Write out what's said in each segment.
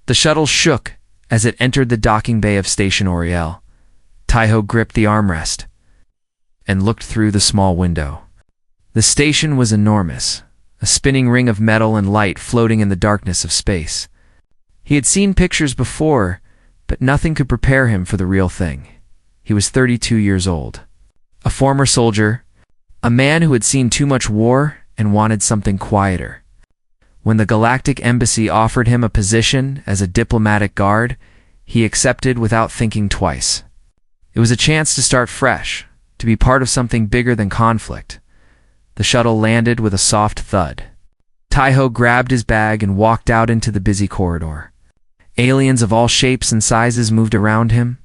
The shuttle shook as it entered the docking bay of Station Oriel. Taiho gripped the armrest and looked through the small window. The station was enormous, a spinning ring of metal and light floating in the darkness of space. He had seen pictures before, but nothing could prepare him for the real thing. He was 32 years old, a former soldier, a man who had seen too much war and wanted something quieter. When the Galactic Embassy offered him a position as a diplomatic guard, he accepted without thinking twice. It was a chance to start fresh, to be part of something bigger than conflict. The shuttle landed with a soft thud. Taiho grabbed his bag and walked out into the busy corridor. Aliens of all shapes and sizes moved around him.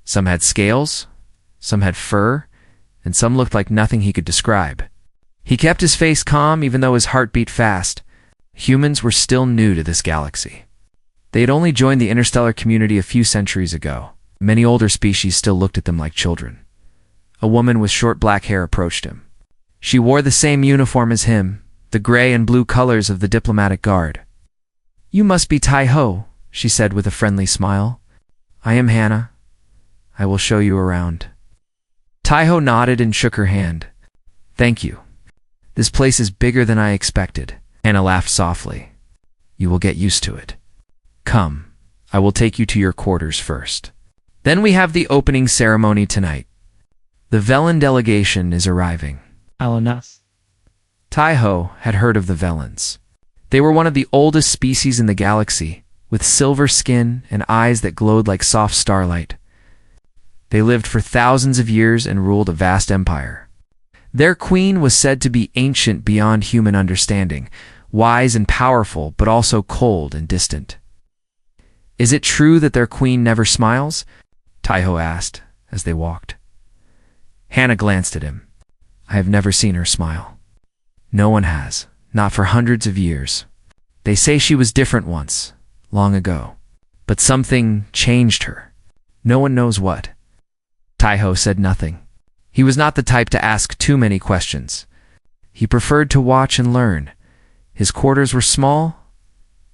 Some had scales, some had fur, and some looked like nothing he could describe. He kept his face calm even though his heart beat fast. Humans were still new to this galaxy. They had only joined the interstellar community a few centuries ago. Many older species still looked at them like children. A woman with short black hair approached him. She wore the same uniform as him, the gray and blue colors of the diplomatic guard. "You must be Taiho," she said with a friendly smile. "I am Hannah. I will show you around." Taiho nodded and shook her hand. "Thank you. This place is bigger than I expected." Hannah laughed softly. "You will get used to it. Come, I will take you to your quarters first. Then we have the opening ceremony tonight. The Velen delegation is arriving." Alanas. Taiho had heard of the Velens. They were one of the oldest species in the galaxy, with silver skin and eyes that glowed like soft starlight. They lived for thousands of years and ruled a vast empire. Their queen was said to be ancient beyond human understanding, wise and powerful, but also cold and distant. "Is it true that their queen never smiles?" Taiho asked as they walked. Hannah glanced at him. "I have never seen her smile. No one has, not for hundreds of years. They say she was different once, long ago. But something changed her. No one knows what." Taiho said nothing. He was not the type to ask too many questions. He preferred to watch and learn. His quarters were small,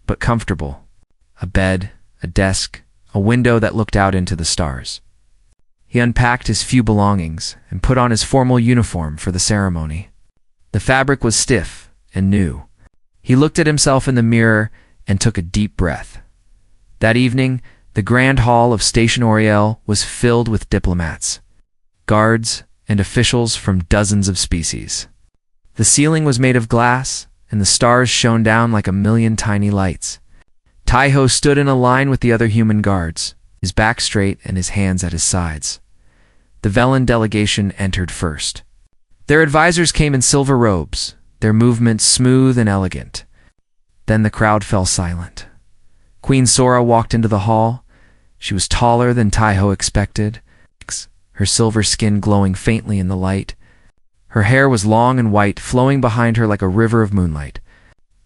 but comfortable. A bed, a desk, a window that looked out into the stars. He unpacked his few belongings and put on his formal uniform for the ceremony. The fabric was stiff and new. He looked at himself in the mirror and took a deep breath. That evening, the grand hall of Station Oriel was filled with diplomats, guards, and officials from dozens of species. The ceiling was made of glass, and the stars shone down like a million tiny lights. Taiho stood in a line with the other human guards, his back straight and his hands at his sides. The Velen delegation entered first. Their advisors came in silver robes, their movements smooth and elegant. Then the crowd fell silent. Queen Sora walked into the hall. She was taller than Taiho expected, her silver skin glowing faintly in the light. Her hair was long and white, flowing behind her like a river of moonlight.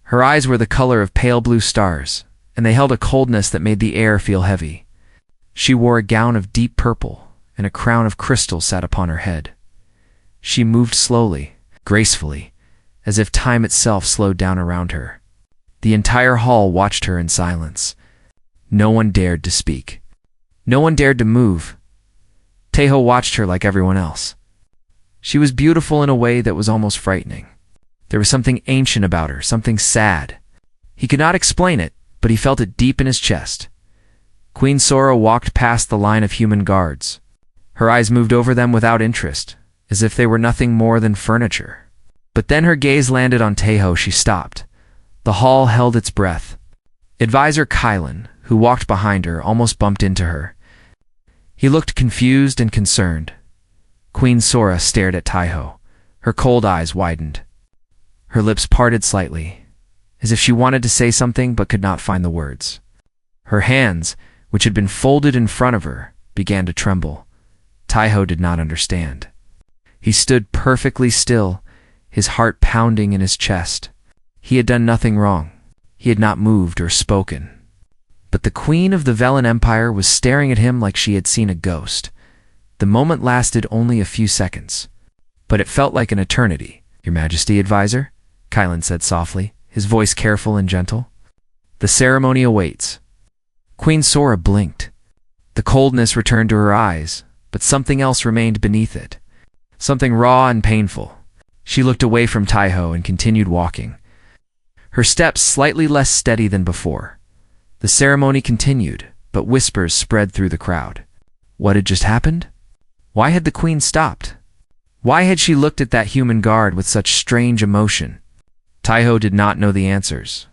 Her eyes were the color of pale blue stars, and they held a coldness that made the air feel heavy. She wore a gown of deep purple, and a crown of crystal sat upon her head. She moved slowly, gracefully, as if time itself slowed down around her. The entire hall watched her in silence. No one dared to speak. No one dared to move. Taiho watched her like everyone else. She was beautiful in a way that was almost frightening. There was something ancient about her, something sad. He could not explain it, but he felt it deep in his chest. Queen Sora walked past the line of human guards. Her eyes moved over them without interest, as if they were nothing more than furniture. But then her gaze landed on Taiho. She stopped. The hall held its breath. Advisor Kylan, who walked behind her, almost bumped into her. He looked confused and concerned. Queen Sora stared at Taiho. Her cold eyes widened. Her lips parted slightly, as if she wanted to say something but could not find the words. Her hands, which had been folded in front of her, began to tremble. Taiho did not understand. He stood perfectly still, his heart pounding in his chest. He had done nothing wrong. He had not moved or spoken. But the queen of the Velen Empire was staring at him like she had seen a ghost. The moment lasted only a few seconds, but it felt like an eternity. "Your Majesty, advisor," Kylan said softly, his voice careful and gentle. "The ceremony awaits." Queen Sora blinked. The coldness returned to her eyes, but something else remained beneath it. Something raw and painful. She looked away from Taiho and continued walking, her steps slightly less steady than before. The ceremony continued, but whispers spread through the crowd. What had just happened? Why had the queen stopped? Why had she looked at that human guard with such strange emotion? Taiho did not know the answers.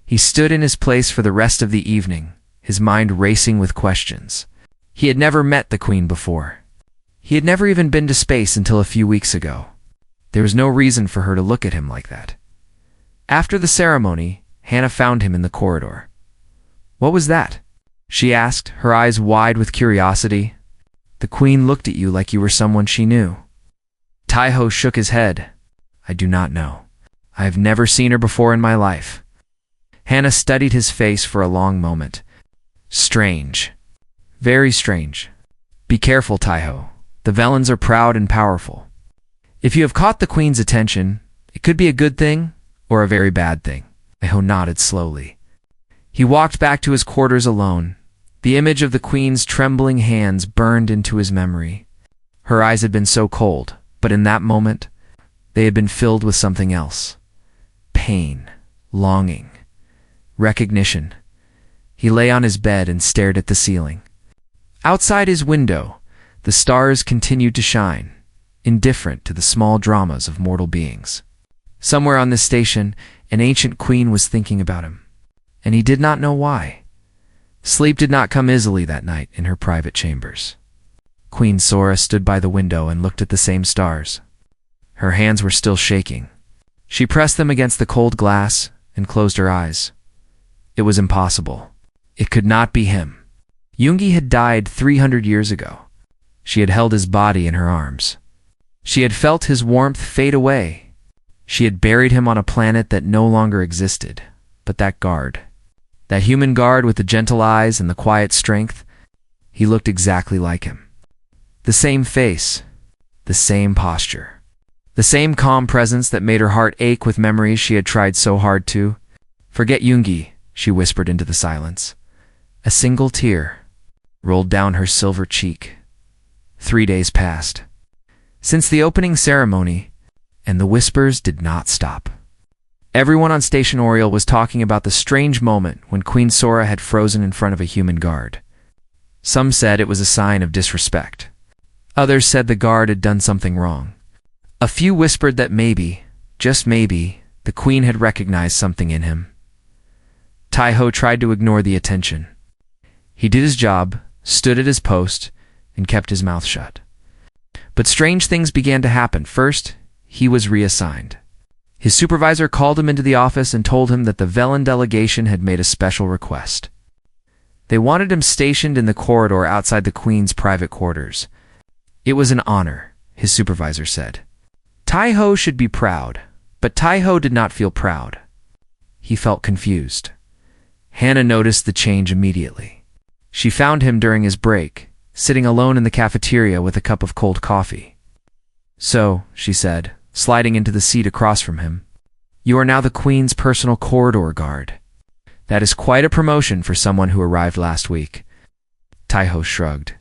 He stood in his place for the rest of the evening, his mind racing with questions. He had never met the queen before. He had never even been to space until a few weeks ago. There was no reason for her to look at him like that. After the ceremony, Hannah found him in the corridor. "What was that?" she asked, her eyes wide with curiosity. "The queen looked at you like you were someone she knew." Taiho shook his head. "I do not know. I have never seen her before in my life." Hannah studied his face for a long moment. "Strange. Very strange. Be careful, Taiho. The Velans are proud and powerful. If you have caught the queen's attention, it could be a good thing or a very bad thing." Taiho nodded slowly. He walked back to his quarters alone. The image of the queen's trembling hands burned into his memory. Her eyes had been so cold, but in that moment, they had been filled with something else. Pain, longing, recognition. He lay on his bed and stared at the ceiling. Outside his window, the stars continued to shine, indifferent to the small dramas of mortal beings. Somewhere on this station, an ancient queen was thinking about him, and he did not know why. Sleep did not come easily that night in her private chambers. Queen Sora stood by the window and looked at the same stars. Her hands were still shaking. She pressed them against the cold glass and closed her eyes. It was impossible. It could not be him. Yoongi had died 300 years ago. She had held his body in her arms. She had felt his warmth fade away. She had buried him on a planet that no longer existed. But that guard, that human guard with the gentle eyes and the quiet strength, he looked exactly like him. The same face, the same posture, the same calm presence that made her heart ache with memories she had tried so hard to. "Forget Yoongi," she whispered into the silence. A single tear rolled down her silver cheek. 3 days passed since the opening ceremony, and the whispers did not stop. Everyone on Station Oriole was talking about the strange moment when Queen Sora had frozen in front of a human guard. Some said it was a sign of disrespect. Others said the guard had done something wrong. A few whispered that maybe, just maybe, the queen had recognized something in him. Taiho tried to ignore the attention. He did his job, stood at his post, and kept his mouth shut. But strange things began to happen. First, he was reassigned. His supervisor called him into the office and told him that the Velan delegation had made a special request. They wanted him stationed in the corridor outside the Queen's private quarters. It was an honor, his supervisor said. Taiho should be proud, but Taiho did not feel proud. He felt confused. Hannah noticed the change immediately. She found him during his break, sitting alone in the cafeteria with a cup of cold coffee. "So," she said, sliding into the seat across from him, "you are now the Queen's personal corridor guard. That is quite a promotion for someone who arrived last week." Taiho shrugged.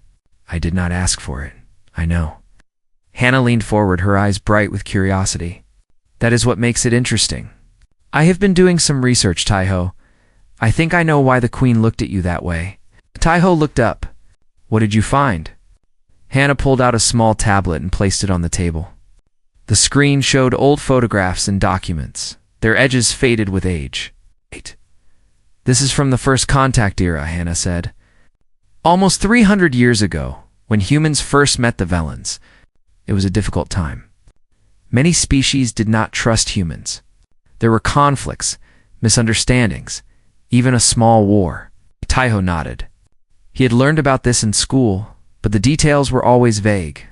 "I did not ask for it. I know." Hannah leaned forward, her eyes bright with curiosity. "That is what makes it interesting. I have been doing some research, Taiho. I think I know why the Queen looked at you that way." Taiho looked up. "What did you find?" Hannah pulled out a small tablet and placed it on the table. The screen showed old photographs and documents, their edges faded with age. "Wait. This is from the First Contact era," Hannah said. "Almost 300 years ago, when humans first met the Velans. It was a difficult time. Many species did not trust humans. There were conflicts, misunderstandings, even a small war." Taiho nodded. He had learned about this in school, but the details were always vague.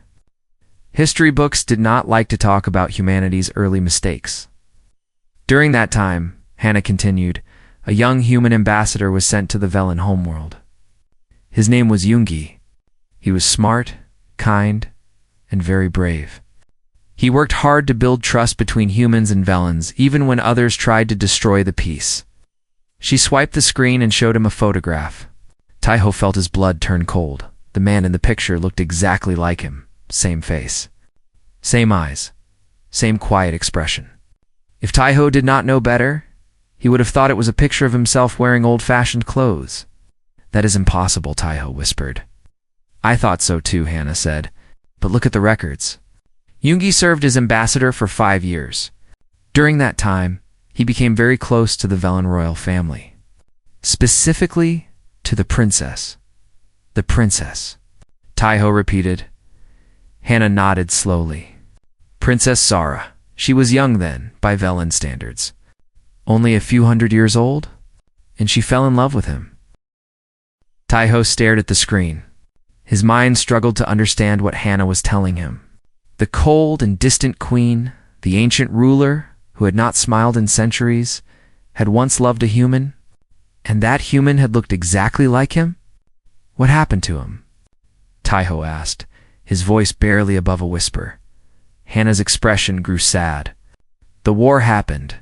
History books did not like to talk about humanity's early mistakes. During that time, Hannah continued, a young human ambassador was sent to the Velan homeworld. His name was Yoongi. He was smart, kind, and very brave. He worked hard to build trust between humans and Velans, even when others tried to destroy the peace. She swiped the screen and showed him a photograph, Taiho felt his blood turn cold. The man in the picture looked exactly like him. Same face. Same eyes. Same quiet expression. If Taiho did not know better, he would have thought it was a picture of himself wearing old-fashioned clothes. That is impossible, Taiho whispered. I thought so too, Hannah said. But look at the records. Yoongi served as ambassador for 5 years. During that time, he became very close to the Velen royal family. Specifically, to the princess. The princess. Taiho repeated. Hannah nodded slowly. Princess Sara. She was young then, by Velen standards. Only a few hundred years old? And she fell in love with him. Taiho stared at the screen. His mind struggled to understand what Hannah was telling him. The cold and distant queen, the ancient ruler who had not smiled in centuries, had once loved a human, and that human had looked exactly like him? What happened to him? Taiho asked, his voice barely above a whisper. Hannah's expression grew sad. The war happened.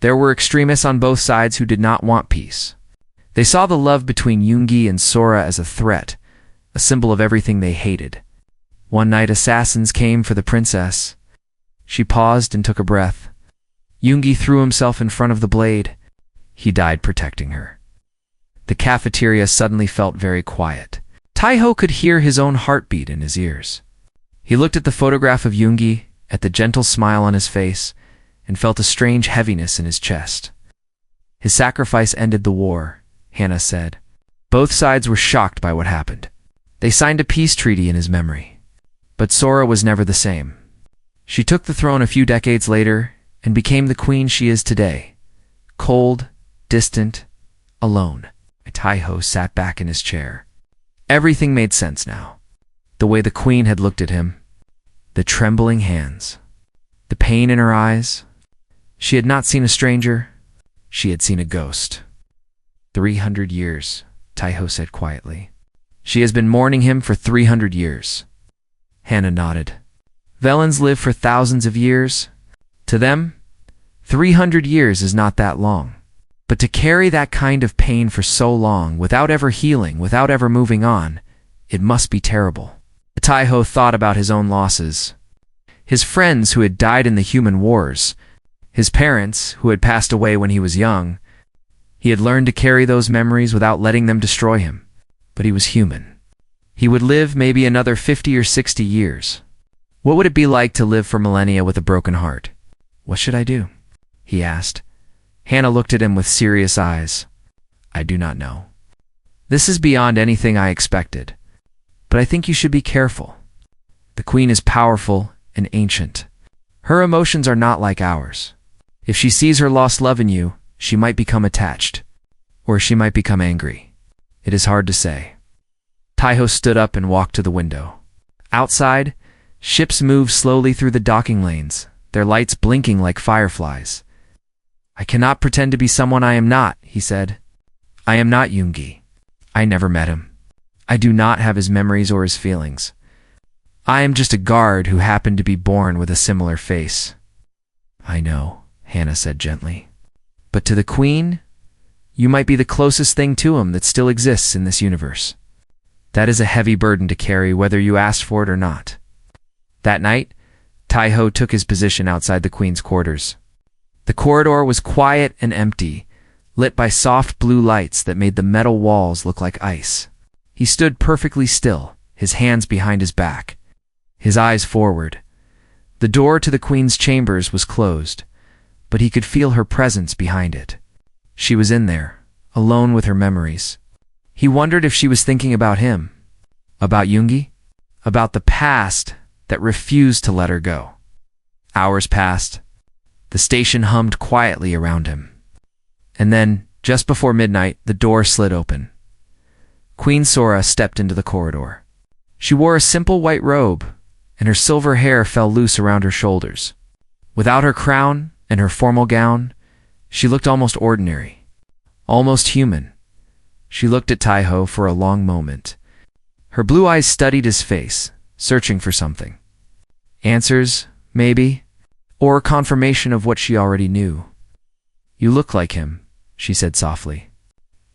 There were extremists on both sides who did not want peace. They saw the love between Yoongi and Sora as a threat, a symbol of everything they hated. One night assassins came for the princess. She paused and took a breath. Yoongi threw himself in front of the blade. He died protecting her. The cafeteria suddenly felt very quiet. Taiho could hear his own heartbeat in his ears. He looked at the photograph of Yoongi, at the gentle smile on his face, and felt a strange heaviness in his chest. His sacrifice ended the war, Hannah said. Both sides were shocked by what happened. They signed a peace treaty in his memory. But Sora was never the same. She took the throne a few decades later and became the queen she is today. Cold, distant, alone. Taiho sat back in his chair. Everything made sense now. The way the queen had looked at him, the trembling hands, the pain in her eyes. She had not seen a stranger. She had seen a ghost. 300 years, Taiho said quietly. She has been mourning him for 300 years. Hannah nodded. Velens live for thousands of years. To them, 300 years is not that long. But to carry that kind of pain for so long, without ever healing, without ever moving on, it must be terrible. Taiho thought about his own losses. His friends who had died in the human wars. His parents who had passed away when he was young. He had learned to carry those memories without letting them destroy him. But he was human. He would live maybe another 50 or 60 years. What would it be like to live for millennia with a broken heart? What should I do? He asked. Hannah looked at him with serious eyes. I do not know. This is beyond anything I expected. But I think you should be careful. The queen is powerful and ancient. Her emotions are not like ours. If she sees her lost love in you, she might become attached. Or she might become angry. It is hard to say. Taiho stood up and walked to the window. Outside, ships moved slowly through the docking lanes, their lights blinking like fireflies. I cannot pretend to be someone I am not, he said. I am not Yoongi. I never met him. I do not have his memories or his feelings. I am just a guard who happened to be born with a similar face. I know, Hannah said gently. But to the queen, you might be the closest thing to him that still exists in this universe. That is a heavy burden to carry whether you asked for it or not. That night, Taiho took his position outside the queen's quarters. The corridor was quiet and empty, lit by soft blue lights that made the metal walls look like ice. He stood perfectly still, his hands behind his back, his eyes forward. The door to the queen's chambers was closed, but he could feel her presence behind it. She was in there, alone with her memories. He wondered if she was thinking about him, about Yoongi, about the past that refused to let her go. Hours passed. The station hummed quietly around him. And then, just before midnight, the door slid open. Queen Sora stepped into the corridor. She wore a simple white robe, and her silver hair fell loose around her shoulders. Without her crown and her formal gown, she looked almost ordinary, almost human. She looked at Taiho for a long moment. Her blue eyes studied his face, searching for something. Answers, maybe, or confirmation of what she already knew. You look like him, she said softly.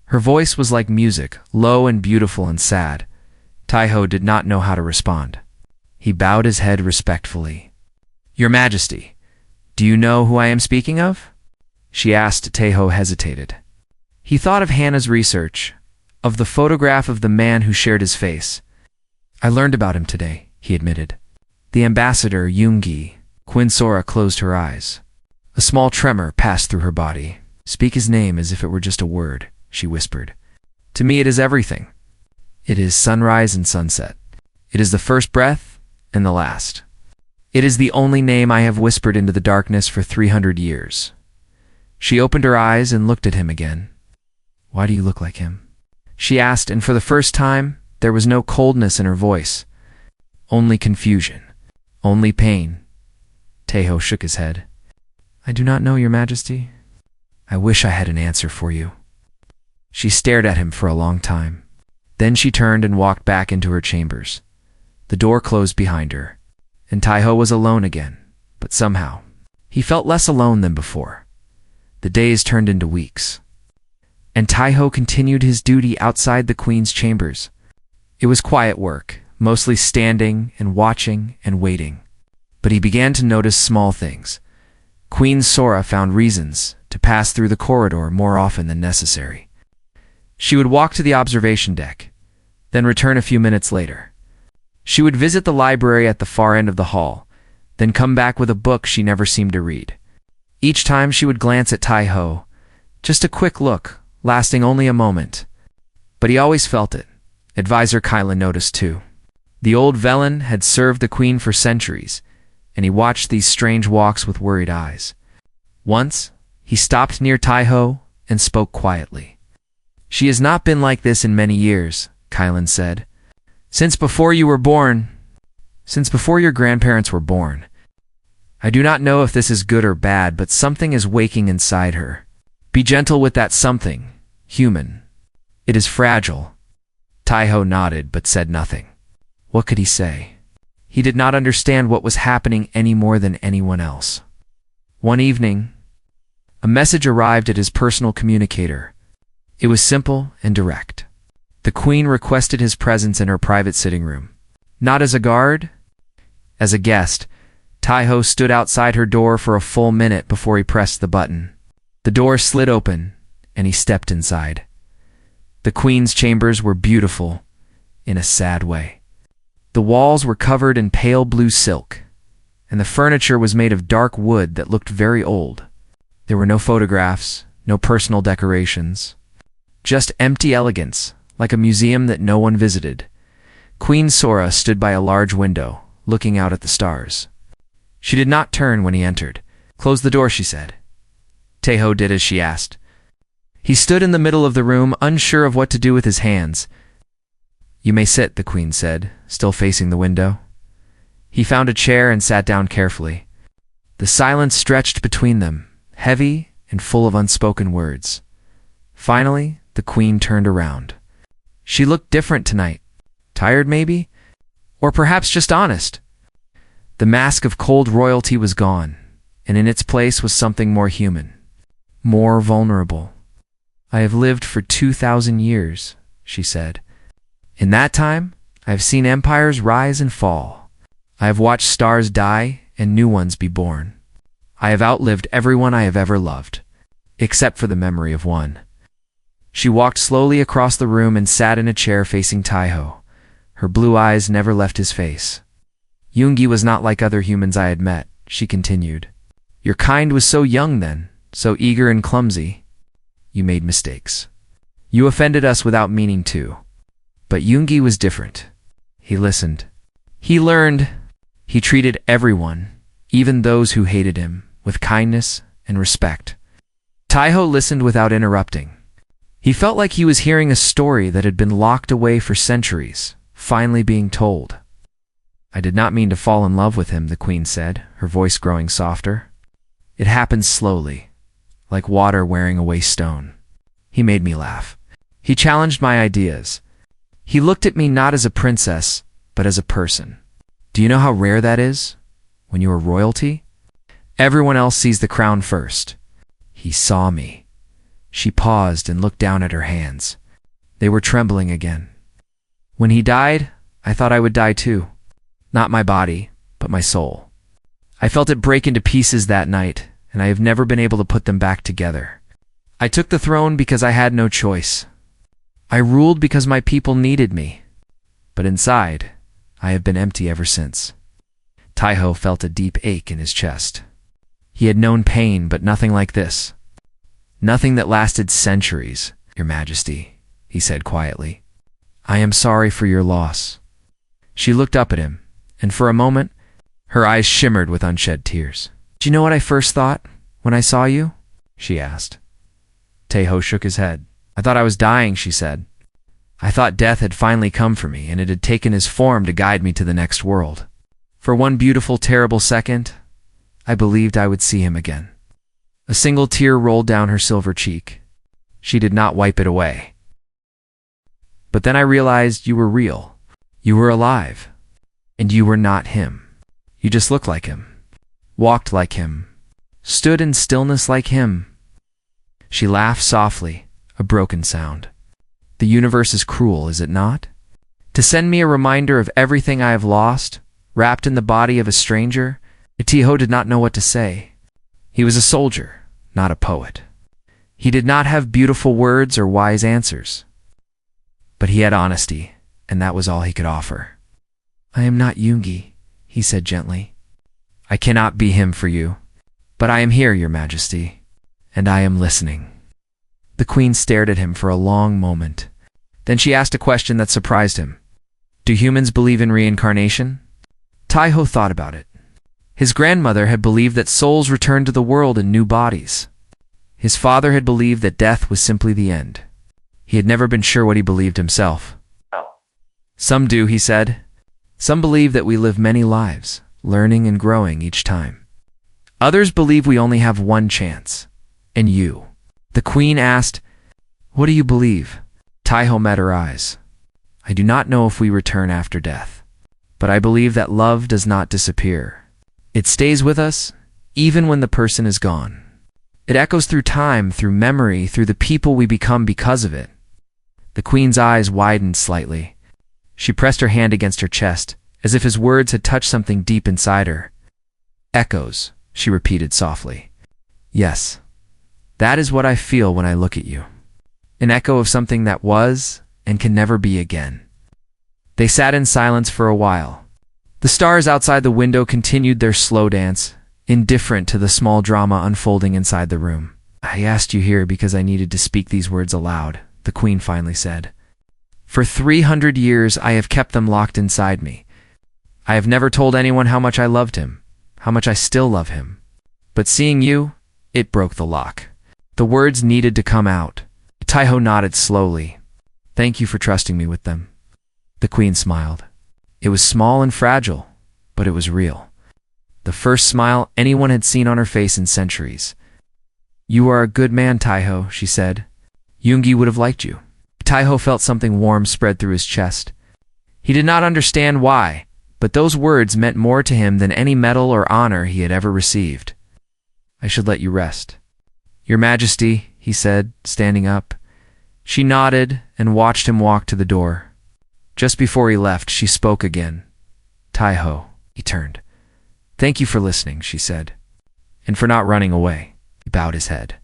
Her voice was like music, low and beautiful and sad. Taiho did not know how to respond. He bowed his head respectfully. "Your Majesty, do you know who I am speaking of?" she asked. Taiho hesitated. He thought of Hannah's research, of the photograph of the man who shared his face. "I learned about him today," he admitted. "The ambassador, Yoongi." Queen Sora closed her eyes. A small tremor passed through her body. "Speak his name as if it were just a word," she whispered. "To me it is everything. It is sunrise and sunset. It is the first breath and the last. It is the only name I have whispered into the darkness for 300 years. She opened her eyes and looked at him again. "Why do you look like him?" she asked, and for the first time, there was no coldness in her voice. Only confusion. Only pain. Taiho shook his head. "I do not know, Your Majesty. I wish I had an answer for you." She stared at him for a long time. Then she turned and walked back into her chambers. The door closed behind her, and Taiho was alone again, but somehow, he felt less alone than before. The days turned into weeks, and Taiho continued his duty outside the Queen's chambers. It was quiet work, mostly standing and watching and waiting. But he began to notice small things. Queen Sora found reasons to pass through the corridor more often than necessary. She would walk to the observation deck, then return a few minutes later. She would visit the library at the far end of the hall, then come back with a book she never seemed to read. Each time she would glance at Taiho, just a quick look, lasting only a moment. But he always felt it. Advisor Kylan noticed too. The old Velen had served the Queen for centuries, and he watched these strange walks with worried eyes. Once, he stopped near Taiho and spoke quietly. "She has not been like this in many years," Kylan said. Since before you were born. Since before your grandparents were born. I do not know if this is good or bad, but something is waking inside her. Be gentle with that something, human. It is fragile." Taiho nodded but said nothing. What could he say? He did not understand what was happening any more than anyone else. One evening, a message arrived at his personal communicator. It was simple and direct. The Queen requested his presence in her private sitting room. Not as a guard, as a guest. Taiho stood outside her door for a full minute before he pressed the button. The door slid open, and he stepped inside. The Queen's chambers were beautiful, in a sad way. The walls were covered in pale blue silk, and the furniture was made of dark wood that looked very old. There were no photographs, no personal decorations. Just empty elegance, like a museum that no one visited. Queen Sora stood by a large window, looking out at the stars. She did not turn when he entered. "Close the door," she said. Taiho did as she asked. He stood in the middle of the room, unsure of what to do with his hands. "You may sit," the Queen said, still facing the window. He found a chair and sat down carefully. The silence stretched between them, heavy and full of unspoken words. Finally, the Queen turned around. She looked different tonight. Tired, maybe? Or perhaps just honest. The mask of cold royalty was gone, and in its place was something more human, more vulnerable. "I have lived for 2,000 years, she said. "In that time, I have seen empires rise and fall. I have watched stars die and new ones be born. I have outlived everyone I have ever loved, except for the memory of one." She walked slowly across the room and sat in a chair facing Taiho. Her blue eyes never left his face. "Yoongi was not like other humans I had met," she continued. "Your kind was so young then, so eager and clumsy. You made mistakes. You offended us without meaning to. But Yoongi was different. He listened. He learned. He treated everyone, even those who hated him, with kindness and respect." Taiho listened without interrupting. He felt like he was hearing a story that had been locked away for centuries, finally being told. "I did not mean to fall in love with him," the Queen said, her voice growing softer. "It happened slowly, like water wearing away stone. He made me laugh. He challenged my ideas. He looked at me not as a princess, but as a person. Do you know how rare that is? When you are royalty? Everyone else sees the crown first. He saw me." She paused and looked down at her hands. They were trembling again. When he died, I thought I would die too. Not my body, but my soul. I felt it break into pieces that night, and I have never been able to put them back together. I took the throne because I had no choice. I ruled because my people needed me. But inside, I have been empty ever since. Taiho felt a deep ache in his chest. He had known pain, but nothing like this. Nothing that lasted centuries, Your Majesty, he said quietly. I am sorry for your loss. She looked up at him, and for a moment, her eyes shimmered with unshed tears. Do you know what I first thought when I saw you? She asked. Taiho shook his head. I thought I was dying, she said. I thought death had finally come for me, and it had taken his form to guide me to the next world. For one beautiful, terrible second, I believed I would see him again. A single tear rolled down her silver cheek. She did not wipe it away. But then I realized you were real. You were alive. And you were not him. You just looked like him. Walked like him. Stood in stillness like him. She laughed softly, a broken sound. The universe is cruel, is it not? To send me a reminder of everything I have lost, wrapped in the body of a stranger, Taiho did not know what to say. He was a soldier, not a poet. He did not have beautiful words or wise answers. But he had honesty, and that was all he could offer. I am not Yoongi, he said gently. I cannot be him for you, but I am here, Your Majesty, and I am listening. The queen stared at him for a long moment. Then she asked a question that surprised him. Do humans believe in reincarnation? Taiho thought about it. His grandmother had believed that souls returned to the world in new bodies. His father had believed that death was simply the end. He had never been sure what he believed himself. Some do, he said. Some believe that we live many lives, learning and growing each time. Others believe we only have one chance. And you? The queen asked, What do you believe? Taiho met her eyes. I do not know if we return after death, but I believe that love does not disappear. It stays with us, even when the person is gone. It echoes through time, through memory, through the people we become because of it. The queen's eyes widened slightly. She pressed her hand against her chest, as if his words had touched something deep inside her. Echoes, she repeated softly. Yes, that is what I feel when I look at you. An echo of something that was and can never be again. They sat in silence for a while. The stars outside the window continued their slow dance, indifferent to the small drama unfolding inside the room. I asked you here because I needed to speak these words aloud, the queen finally said. For 300 years I have kept them locked inside me. I have never told anyone how much I loved him, how much I still love him. But seeing you, it broke the lock. The words needed to come out. Taiho nodded slowly. Thank you for trusting me with them. The queen smiled. It was small and fragile, but it was real. The first smile anyone had seen on her face in centuries. You are a good man, Taiho, she said. Yoongi would have liked you. Taiho felt something warm spread through his chest. He did not understand why, but those words meant more to him than any medal or honor he had ever received. I should let you rest. Your Majesty, he said, standing up. She nodded and watched him walk to the door. Just before he left, she spoke again. Taiho, he turned. Thank you for listening, she said, and for not running away. He bowed his head.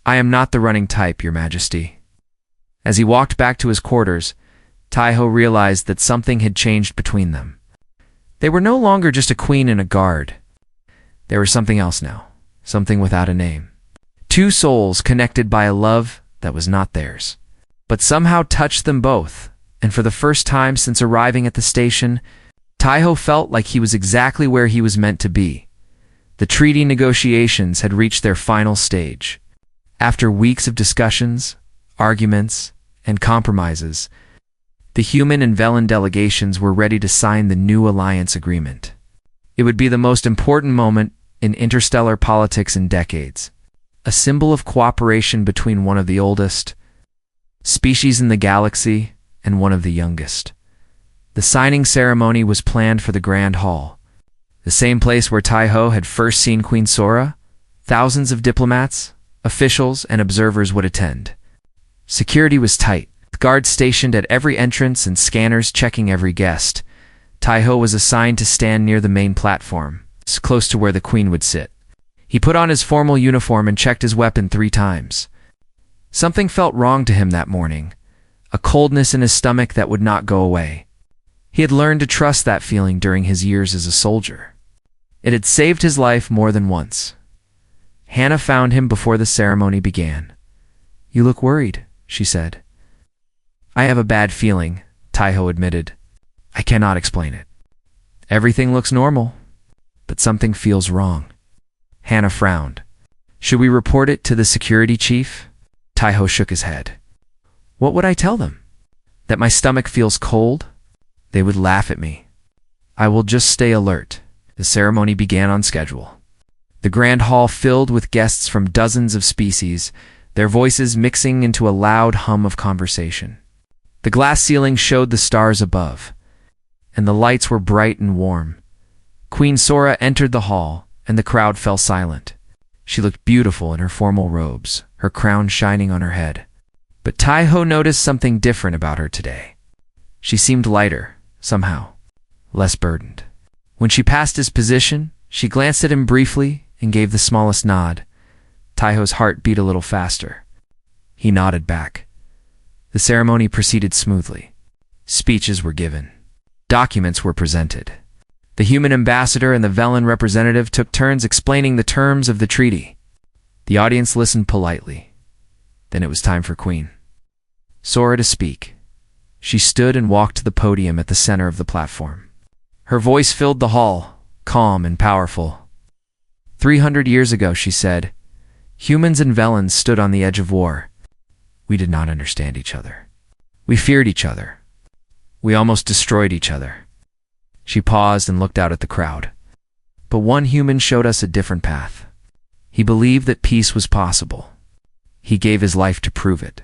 I am not the running type, Your Majesty. As he walked back to his quarters, Taiho realized that something had changed between them. They were no longer just a queen and a guard. They were something else now, something without a name. Two souls connected by a love that was not theirs, but somehow touched them both, and for the first time since arriving at the station, Taiho felt like he was exactly where he was meant to be. The treaty negotiations had reached their final stage. After weeks of discussions, arguments, and compromises, the human and Velen delegations were ready to sign the new alliance agreement. It would be the most important moment in interstellar politics in decades, a symbol of cooperation between one of the oldest species in the galaxy and one of the youngest. The signing ceremony was planned for the Grand Hall, the same place where Taiho had first seen Queen Sora, thousands of diplomats, Officials and observers would attend. Security was tight, with guards stationed at every entrance and scanners checking every guest. Taiho was assigned to stand near the main platform, close to where the queen would sit. He put on his formal uniform and checked his weapon 3 times. Something felt wrong to him that morning, a coldness in his stomach that would not go away. He had learned to trust that feeling during his years as a soldier. It had saved his life more than once. Hannah found him before the ceremony began. "You look worried," she said. "I have a bad feeling," Taiho admitted. "I cannot explain it. Everything looks normal, but something feels wrong." Hannah frowned. "Should we report it to the security chief?" Taiho shook his head. "What would I tell them? That my stomach feels cold? They would laugh at me. I will just stay alert." The ceremony began on schedule. The grand hall filled with guests from dozens of species, their voices mixing into a loud hum of conversation. The glass ceiling showed the stars above, and the lights were bright and warm. Queen Sora entered the hall, and the crowd fell silent. She looked beautiful in her formal robes, her crown shining on her head. But Taiho noticed something different about her today. She seemed lighter, somehow, less burdened. When she passed his position, she glanced at him briefly and gave the smallest nod. Taiho's heart beat a little faster. He nodded back. The ceremony proceeded smoothly. Speeches were given. Documents were presented. The human ambassador and the Velen representative took turns explaining the terms of the treaty. The audience listened politely. Then it was time for Queen Sora to speak. She stood and walked to the podium at the center of the platform. Her voice filled the hall, calm and powerful. 300 years ago, she said, humans and Velens stood on the edge of war. We did not understand each other. We feared each other. We almost destroyed each other. She paused and looked out at the crowd. But one human showed us a different path. He believed that peace was possible. He gave his life to prove it.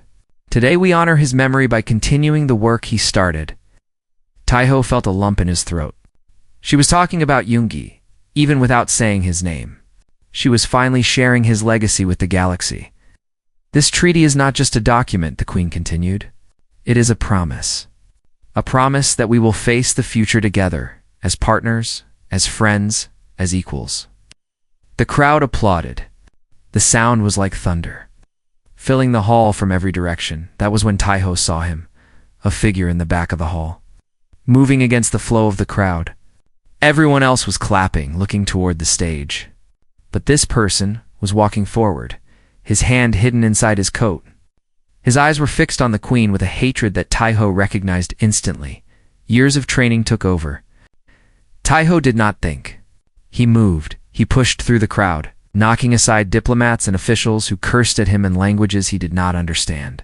Today we honor his memory by continuing the work he started. Taiho felt a lump in his throat. She was talking about Yoongi, even without saying his name. She was finally sharing his legacy with the galaxy. This treaty is not just a document, the Queen continued. It is a promise. A promise that we will face the future together, as partners, as friends, as equals. The crowd applauded. The sound was like thunder, filling the hall from every direction. That was when Taiho saw him, a figure in the back of the hall, moving against the flow of the crowd. Everyone else was clapping, looking toward the stage. But this person was walking forward, his hand hidden inside his coat. His eyes were fixed on the Queen with a hatred that Taiho recognized instantly. Years of training took over. Taiho did not think. He moved. He pushed through the crowd, knocking aside diplomats and officials who cursed at him in languages he did not understand.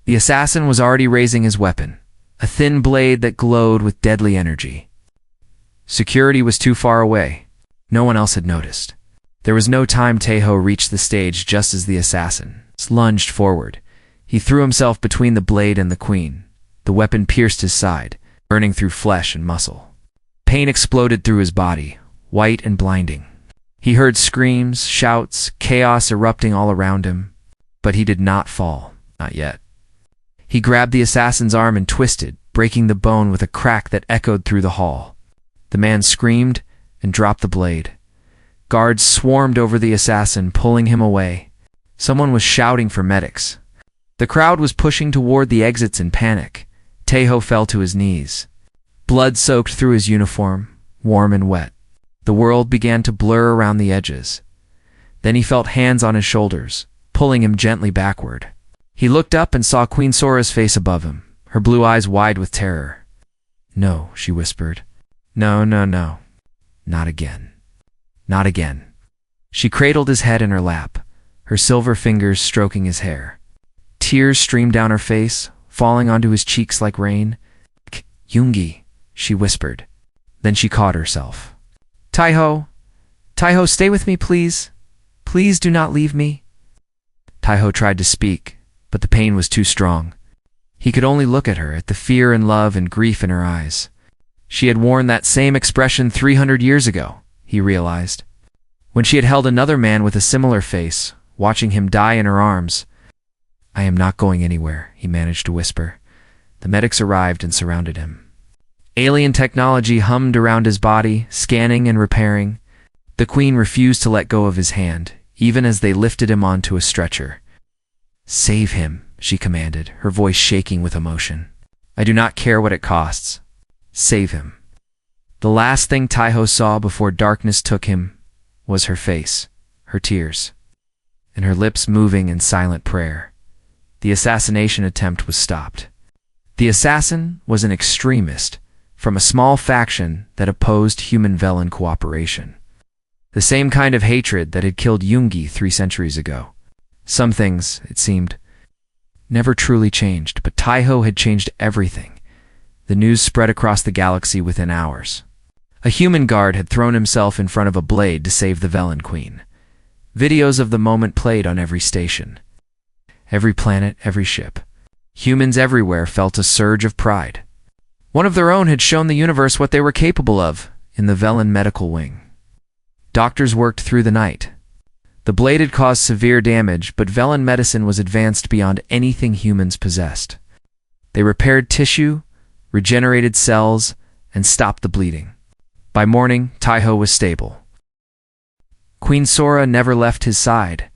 The assassin was already raising his weapon, a thin blade that glowed with deadly energy. Security was too far away. No one else had noticed. There was no time. Taiho reached the stage just as the assassin lunged forward. He threw himself between the blade and the Queen. The weapon pierced his side, burning through flesh and muscle. Pain exploded through his body, white and blinding. He heard screams, shouts, chaos erupting all around him. But he did not fall, not yet. He grabbed the assassin's arm and twisted, breaking the bone with a crack that echoed through the hall. The man screamed and dropped the blade. Guards swarmed over the assassin, pulling him away. Someone was shouting for medics. The crowd was pushing toward the exits in panic. Taiho fell to his knees. Blood soaked through his uniform, warm and wet. The world began to blur around the edges. Then he felt hands on his shoulders, pulling him gently backward. He looked up and saw Queen Sora's face above him, her blue eyes wide with terror. "No," she whispered. "No, no, no. Not again. Not again." She cradled his head in her lap, her silver fingers stroking his hair. Tears streamed down her face, falling onto his cheeks like rain. "Yoongi," she whispered. Then she caught herself. "Taiho, Taiho, stay with me, please. Please do not leave me." Taiho tried to speak, but the pain was too strong. He could only look at her, at the fear and love and grief in her eyes. She had worn that same expression 300 years ago, he realized, when she had held another man with a similar face, watching him die in her arms. "I am not going anywhere," he managed to whisper. The medics arrived and surrounded him. Alien technology hummed around his body, scanning and repairing. The Queen refused to let go of his hand, even as they lifted him onto a stretcher. "Save him," she commanded, her voice shaking with emotion. "I do not care what it costs. Save him." The last thing Taiho saw before darkness took him was her face, her tears, and her lips moving in silent prayer. The assassination attempt was stopped. The assassin was an extremist from a small faction that opposed human-Velen cooperation. The same kind of hatred that had killed Yoongi 3 centuries ago. Some things, it seemed, never truly changed, but Taiho had changed everything. The news spread across the galaxy within hours. A human guard had thrown himself in front of a blade to save the Velen Queen. Videos of the moment played on every station. Every planet, every ship. Humans everywhere felt a surge of pride. One of their own had shown the universe what they were capable of in the Velen medical wing. Doctors worked through the night. The blade had caused severe damage, but Velen medicine was advanced beyond anything humans possessed. They repaired tissue, regenerated cells, and stopped the bleeding. By morning, Taiho was stable. Queen Sora never left his side.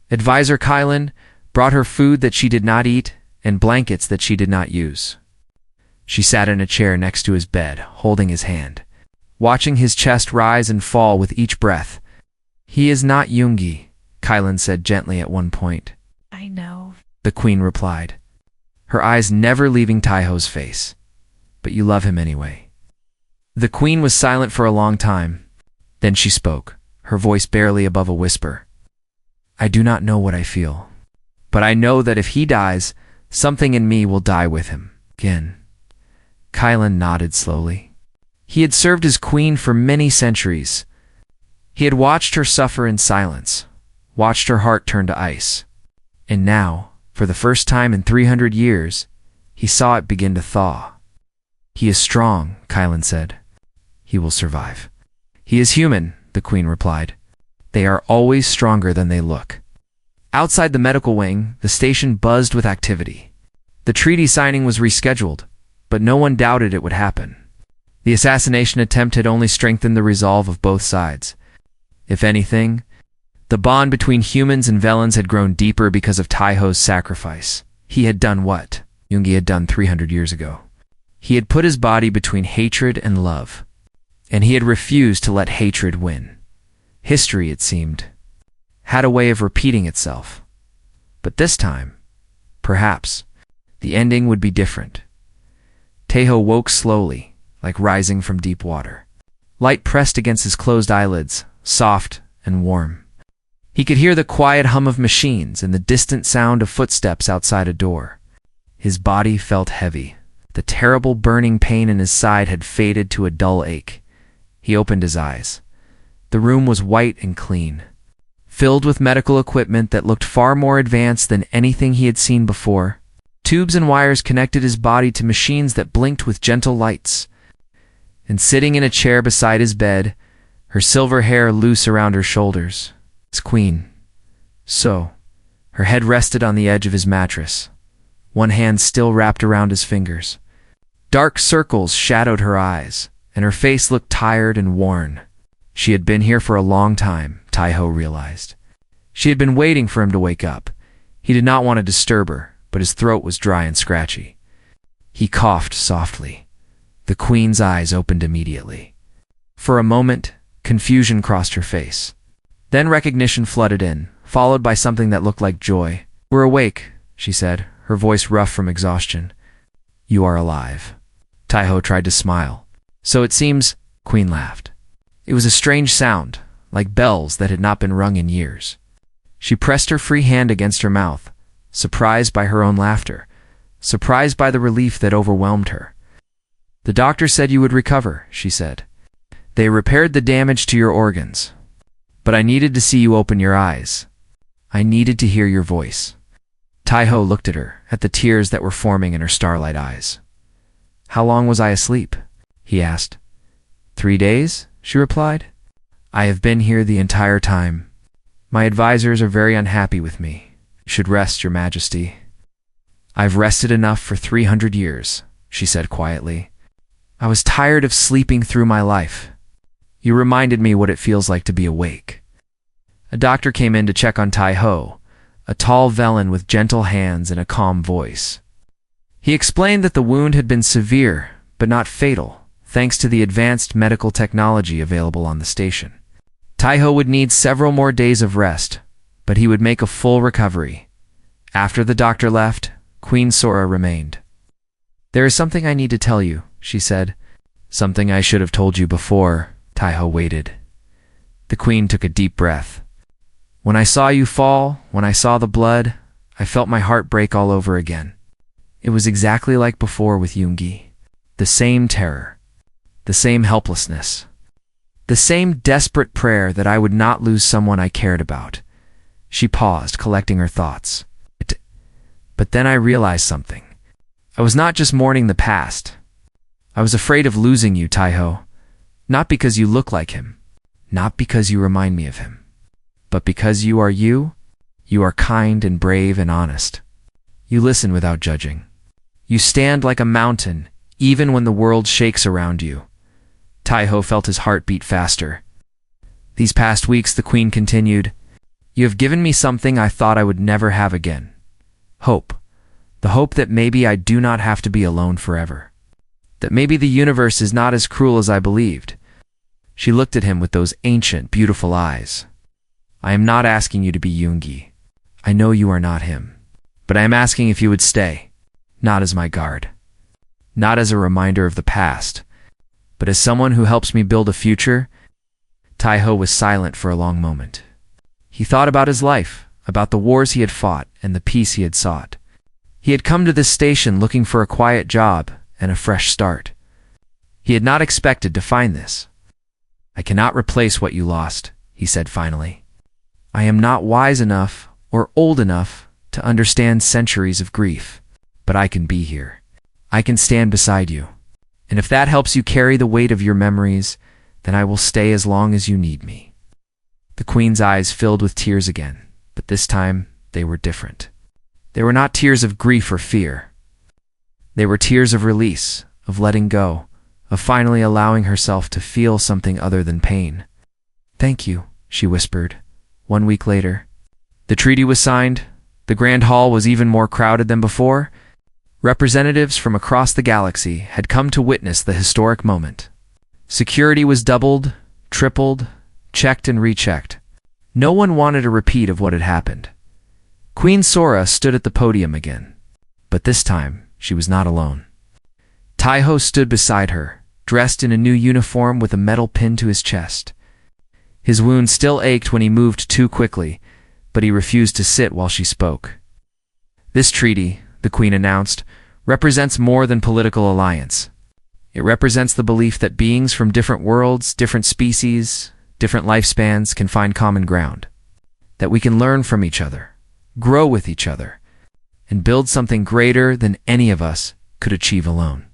Advisor Kylan brought her food that she did not eat and blankets that she did not use. She sat in a chair next to his bed, holding his hand, watching his chest rise and fall with each breath. "He is not Yoongi," Kylan said gently at one point. "I know," the Queen replied, her eyes never leaving Taiho's face. "But you love him anyway." The Queen was silent for a long time. Then she spoke, her voice barely above a whisper. "I do not know what I feel, but I know that if he dies, something in me will die with him." Again. Kylan nodded slowly. He had served as queen for many centuries. He had watched her suffer in silence, watched her heart turn to ice. And now, for the first time in 300 years, he saw it begin to thaw. "He is strong," Kylan said. "He will survive." "He is human," the Queen replied. "They are always stronger than they look." Outside the medical wing, the station buzzed with activity. The treaty signing was rescheduled, but no one doubted it would happen. The assassination attempt had only strengthened the resolve of both sides. If anything, the bond between humans and Velens had grown deeper because of Taiho's sacrifice. He had done what Yoongi had done 300 years ago. He had put his body between hatred and love, and he had refused to let hatred win. History, it seemed, had a way of repeating itself. But this time, perhaps, the ending would be different. Taiho woke slowly, like rising from deep water. Light pressed against his closed eyelids, soft and warm. He could hear the quiet hum of machines and the distant sound of footsteps outside a door. His body felt heavy. The terrible burning pain in his side had faded to a dull ache. He opened his eyes. The room was white and clean, filled with medical equipment that looked far more advanced than anything he had seen before. Tubes and wires connected his body to machines that blinked with gentle lights. And sitting in a chair beside his bed, her silver hair loose around her shoulders, his queen. So, her head rested on the edge of his mattress, one hand still wrapped around his fingers. Dark circles shadowed her eyes, and her face looked tired and worn. She had been here for a long time, Taiho realized. She had been waiting for him to wake up. He did not want to disturb her, but his throat was dry and scratchy. He coughed softly. The Queen's eyes opened immediately. For a moment, confusion crossed her face. Then recognition flooded in, followed by something that looked like joy. "We're awake," she said, her voice rough from exhaustion. "You are alive." Taiho tried to smile. "So it seems," Queen laughed. It was a strange sound, like bells that had not been rung in years. She pressed her free hand against her mouth, surprised by her own laughter, surprised by the relief that overwhelmed her. "The doctor said you would recover," she said. "They repaired the damage to your organs. But I needed to see you open your eyes. I needed to hear your voice." Taiho looked at her, at the tears that were forming in her starlight eyes. "How long was I asleep?" he asked. 3 days, she replied. "I have been here the entire time." My advisors are very unhappy with me. You should rest, Your Majesty. I've rested enough for 300 years, she said quietly. I was tired of sleeping through my life. You reminded me what it feels like to be awake. A doctor came in to check on Tai-Ho, a tall Velen with gentle hands and a calm voice. He explained that the wound had been severe, but not fatal, thanks to the advanced medical technology available on the station. Tai-Ho would need several more days of rest, but he would make a full recovery. After the doctor left, Queen Sora remained. There is something I need to tell you, she said. Something I should have told you before. Tai-Ho waited. The Queen took a deep breath. When I saw you fall, when I saw the blood, I felt my heart break all over again. It was exactly like before with Yoongi. The same terror, the same helplessness, the same desperate prayer that I would not lose someone I cared about. She paused, collecting her thoughts. But then I realized something. I was not just mourning the past. I was afraid of losing you, Tai-Ho. Not because you look like him, not because you remind me of him, but because you are you. You are kind and brave and honest. You listen without judging. You stand like a mountain, even when the world shakes around you. Tai-Ho felt his heart beat faster. These past weeks, the Queen continued, you have given me something I thought I would never have again. Hope. The hope that maybe I do not have to be alone forever. That maybe the universe is not as cruel as I believed. She looked at him with those ancient, beautiful eyes. I am not asking you to be Yoongi. I know you are not him. But I am asking if you would stay, not as my guard, not as a reminder of the past, but as someone who helps me build a future. Tai-Ho was silent for a long moment. He thought about his life, about the wars he had fought and the peace he had sought. He had come to this station looking for a quiet job and a fresh start. He had not expected to find this. I cannot replace what you lost, he said finally. I am not wise enough or old enough to understand centuries of grief, but I can be here. I can stand beside you. And if that helps you carry the weight of your memories, then I will stay as long as you need me. The Queen's eyes filled with tears again, but this time they were different. They were not tears of grief or fear. They were tears of release, of letting go, of finally allowing herself to feel something other than pain. Thank you, she whispered. 1 week later, the treaty was signed. The Grand Hall was even more crowded than before. Representatives from across the galaxy had come to witness the historic moment. Security was doubled, tripled, checked and rechecked. No one wanted a repeat of what had happened. Queen Sora stood at the podium again, but this time she was not alone. Tai-Ho stood beside her, dressed in a new uniform with a metal pin to his chest. His wound still ached when he moved too quickly, but he refused to sit while she spoke. This treaty, the Queen announced, represents more than political alliance. It represents the belief that beings from different worlds, different species, different lifespans can find common ground. That we can learn from each other, grow with each other, and build something greater than any of us could achieve alone.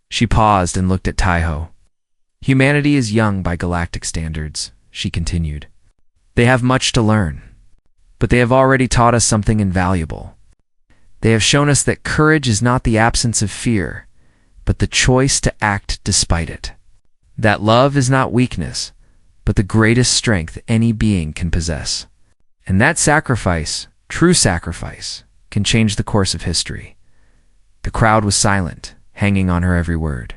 She paused and looked at Tai-Ho. Humanity is young by galactic standards, she continued. They have much to learn, but they have already taught us something invaluable. They have shown us that courage is not the absence of fear, but the choice to act despite it. That love is not weakness, but the greatest strength any being can possess. And that sacrifice, true sacrifice, can change the course of history. The crowd was silent, hanging on her every word.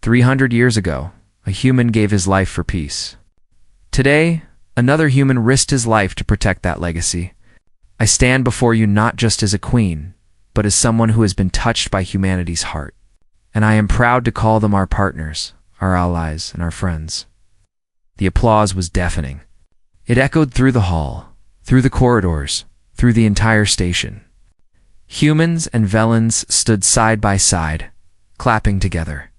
300 years ago, a human gave his life for peace. Today, another human risked his life to protect that legacy. I stand before you not just as a queen, but as someone who has been touched by humanity's heart. And I am proud to call them our partners, our allies, and our friends. The applause was deafening. It echoed through the hall, through the corridors, through the entire station. Humans and Velens stood side by side, clapping together.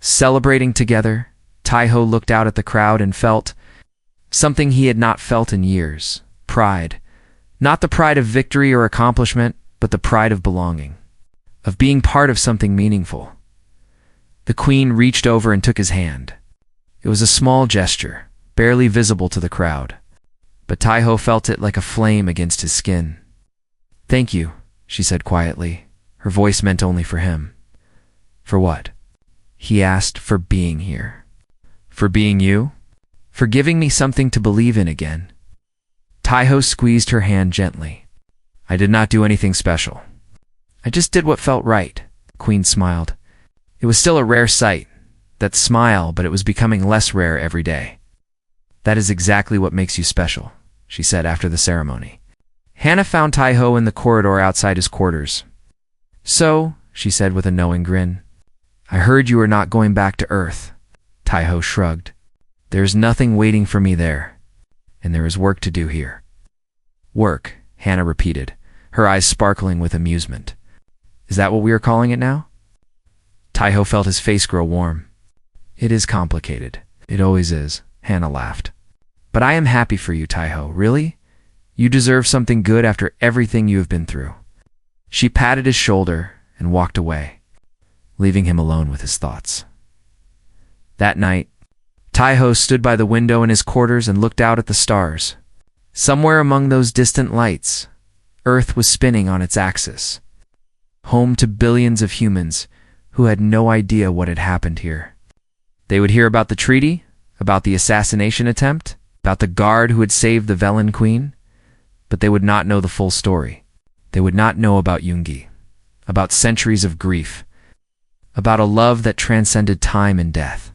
Celebrating together, Tai-Ho looked out at the crowd and felt something he had not felt in years: pride. Not the pride of victory or accomplishment, but the pride of belonging, of being part of something meaningful. The Queen reached over and took his hand. It was a small gesture, barely visible to the crowd, but Taiho felt it like a flame against his skin. "Thank you," she said quietly. Her voice meant only for him. "For what?" he asked. "For being here." "For being you?" "For giving me something to believe in again." Taiho squeezed her hand gently. "I did not do anything special. I just did what felt right." Queen smiled. It was still a rare sight, that smile, but it was becoming less rare every day. "That is exactly what makes you special," she said after the ceremony. Hannah found Taiho in the corridor outside his quarters. "So," she said with a knowing grin, "I heard you are not going back to Earth." Taiho shrugged. "There is nothing waiting for me there, and there is work to do here." "Work," Hannah repeated, her eyes sparkling with amusement. "Is that what we are calling it now?" Taiho felt his face grow warm. "It is complicated. It always is," Hannah laughed. "But I am happy for you, Taiho, really? You deserve something good after everything you have been through." She patted his shoulder and walked away, leaving him alone with his thoughts. That night, Taiho stood by the window in his quarters and looked out at the stars. Somewhere among those distant lights, Earth was spinning on its axis, home to billions of humans who had no idea what had happened here. They would hear about the treaty, about the assassination attempt, about the guard who had saved the Velen Queen, but they would not know the full story. They would not know about Yoongi, about centuries of grief, about a love that transcended time and death.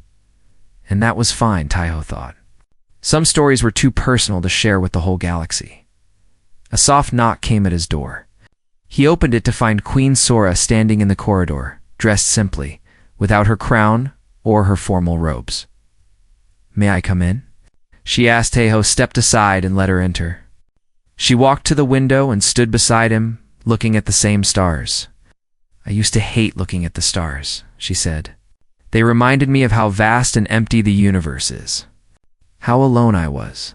And that was fine, Taiho thought. Some stories were too personal to share with the whole galaxy. A soft knock came at his door. He opened it to find Queen Sora standing in the corridor, dressed simply, without her crown or her formal robes. "May I come in?" she asked. Taiho stepped aside and let her enter. She walked to the window and stood beside him, looking at the same stars. "I used to hate looking at the stars," she said. "They reminded me of how vast and empty the universe is. How alone I was."